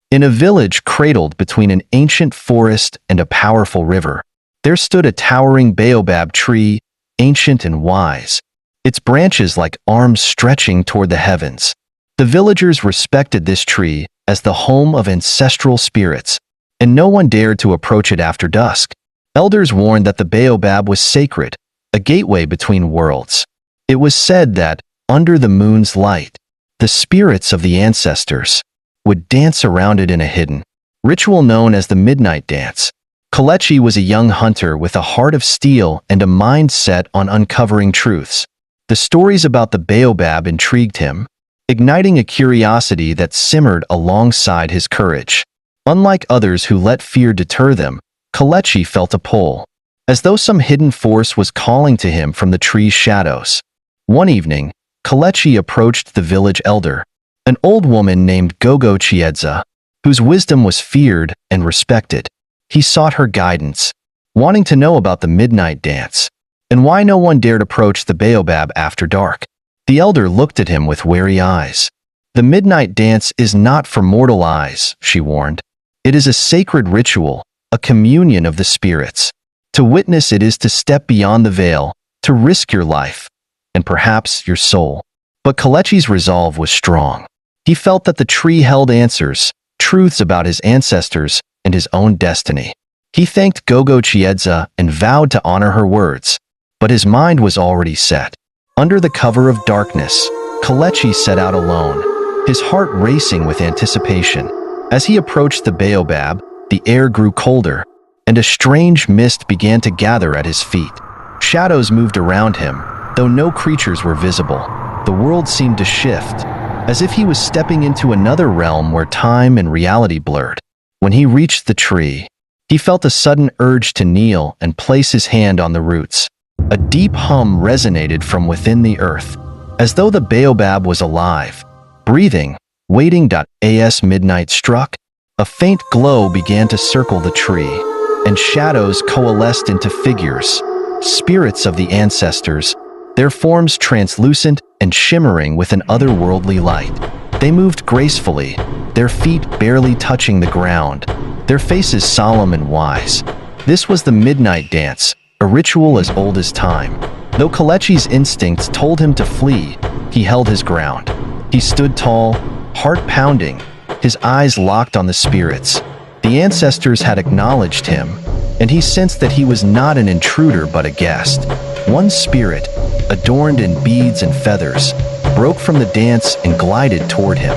In a village cradled between an ancient forest and a powerful river, there stood a towering baobab tree, ancient and wise, its branches like arms stretching toward the heavens. The villagers respected this tree as the home of ancestral spirits, and no one dared to approach it after dusk. Elders warned that the baobab was sacred, a gateway between worlds. It was said that, under the moon's light, the spirits of the ancestors would dance around it in a hidden ritual known as the midnight dance. Kelechi was a young hunter with a heart of steel and a mind set on uncovering truths. The stories about the baobab intrigued him, igniting a curiosity that simmered alongside his courage. Unlike others who let fear deter them, Kelechi felt a pull, as though some hidden force was calling to him from the tree's shadows. One evening, Kelechi approached the village elder, an old woman named Gogo Chiedza, whose wisdom was feared and respected. He sought her guidance, wanting to know about the midnight dance, and why no one dared approach the baobab after dark. The elder looked at him with wary eyes. "The midnight dance is not for mortal eyes," she warned. "It is a sacred ritual, a communion of the spirits. To witness it is to step beyond the veil, to risk your life, and perhaps your soul." But Kelechi's resolve was strong. He felt that the tree held answers, truths about his ancestors and his own destiny. He thanked Gogo Chiedza and vowed to honor her words, but his mind was already set. Under the cover of darkness, Kelechi set out alone, his heart racing with anticipation. As he approached the baobab, the air grew colder, and a strange mist began to gather at his feet. Shadows moved around him, though no creatures were visible. The world seemed to shift, as if he was stepping into another realm where time and reality blurred. When he reached the tree, he felt a sudden urge to kneel and place his hand on the roots. A deep hum resonated from within the earth, as though the baobab was alive, breathing, waiting. As midnight struck, a faint glow began to circle the tree, and shadows coalesced into figures, spirits of the ancestors, their forms translucent and shimmering with an otherworldly light. They moved gracefully, their feet barely touching the ground, their faces solemn and wise. This was the midnight dance, a ritual as old as time. Though Kelechi's instincts told him to flee, he held his ground. He stood tall, heart pounding, his eyes locked on the spirits. The ancestors had acknowledged him, and he sensed that he was not an intruder but a guest. One spirit, adorned in beads and feathers, broke from the dance and glided toward him.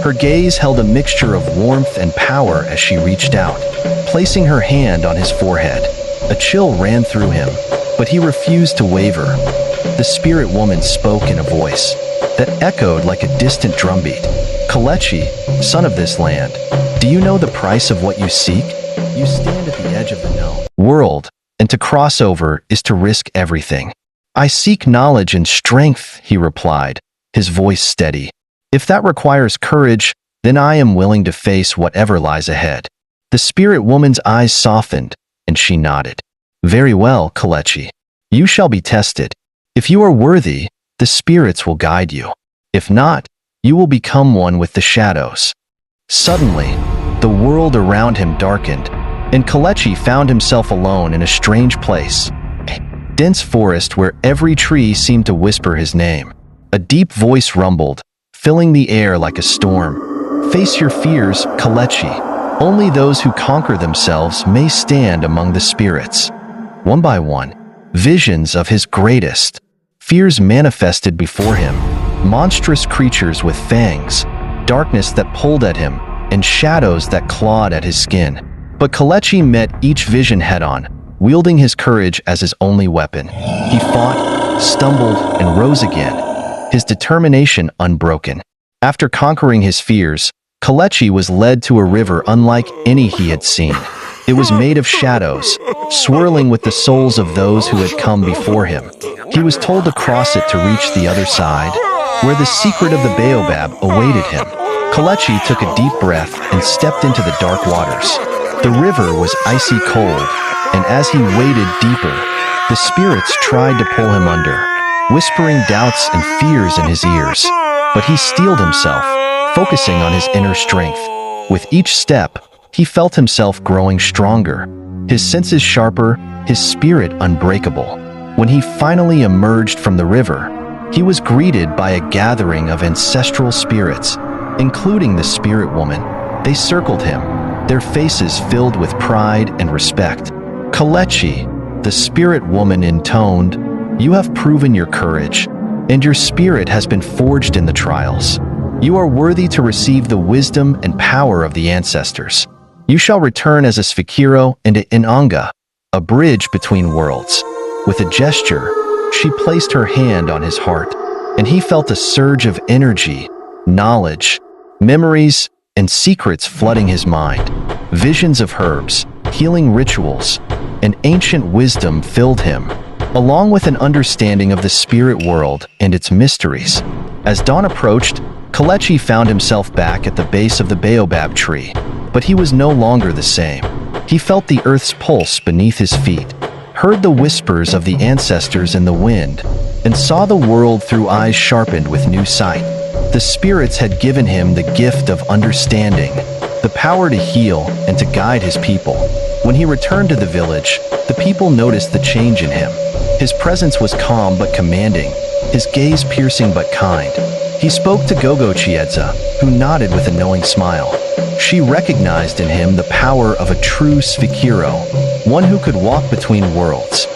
Her gaze held a mixture of warmth and power as she reached out, placing her hand on his forehead. A chill ran through him, but he refused to waver. The spirit woman spoke in a voice that echoed like a distant drumbeat. "Kelechi, son of this land, do you know the price of what you seek? You stand at the edge of the known world, and to cross over is to risk everything." "I seek knowledge and strength," he replied, his voice steady. "If that requires courage, then I am willing to face whatever lies ahead." The spirit woman's eyes softened, and she nodded. "Very well, Kelechi. You shall be tested. If you are worthy, the spirits will guide you. If not, you will become one with the shadows." Suddenly, the world around him darkened, and Kelechi found himself alone in a strange place. A dense forest where every tree seemed to whisper his name. A deep voice rumbled, filling the air like a storm. "Face your fears, Kelechi. Only those who conquer themselves may stand among the spirits." One by one, visions of his greatest fears manifested before him. Monstrous creatures with fangs, darkness that pulled at him, and shadows that clawed at his skin. But Kelechi met each vision head-on, wielding his courage as his only weapon. He fought, stumbled, and rose again, his determination unbroken. After conquering his fears, Kelechi was led to a river unlike any he had seen. It was made of shadows, swirling with the souls of those who had come before him. He was told to cross it to reach the other side, where the secret of the baobab awaited him. Kelechi took a deep breath and stepped into the dark waters. The river was icy cold, and as he waded deeper, the spirits tried to pull him under, whispering doubts and fears in his ears. But he steeled himself, focusing on his inner strength. With each step, he felt himself growing stronger, his senses sharper, his spirit unbreakable. When he finally emerged from the river, he was greeted by a gathering of ancestral spirits, including the spirit woman. They circled him, their faces filled with pride and respect. "Kelechi," the spirit woman intoned, "you have proven your courage, and your spirit has been forged in the trials. You are worthy to receive the wisdom and power of the ancestors. You shall return as a Sfikiro and an Inanga, a bridge between worlds." With a gesture, she placed her hand on his heart, and he felt a surge of energy, knowledge, memories, and secrets flooding his mind. Visions of herbs, healing rituals, and ancient wisdom filled him, along with an understanding of the spirit world and its mysteries. As dawn approached, Kelechi found himself back at the base of the baobab tree, but he was no longer the same. He felt the earth's pulse beneath his feet, heard the whispers of the ancestors in the wind, and saw the world through eyes sharpened with new sight. The spirits had given him the gift of understanding, the power to heal and to guide his people. When he returned to the village, the people noticed the change in him. His presence was calm but commanding, his gaze piercing but kind. He spoke to Gogo Chiedza, who nodded with a knowing smile. She recognized in him the power of a true Sfikiro, one who could walk between worlds.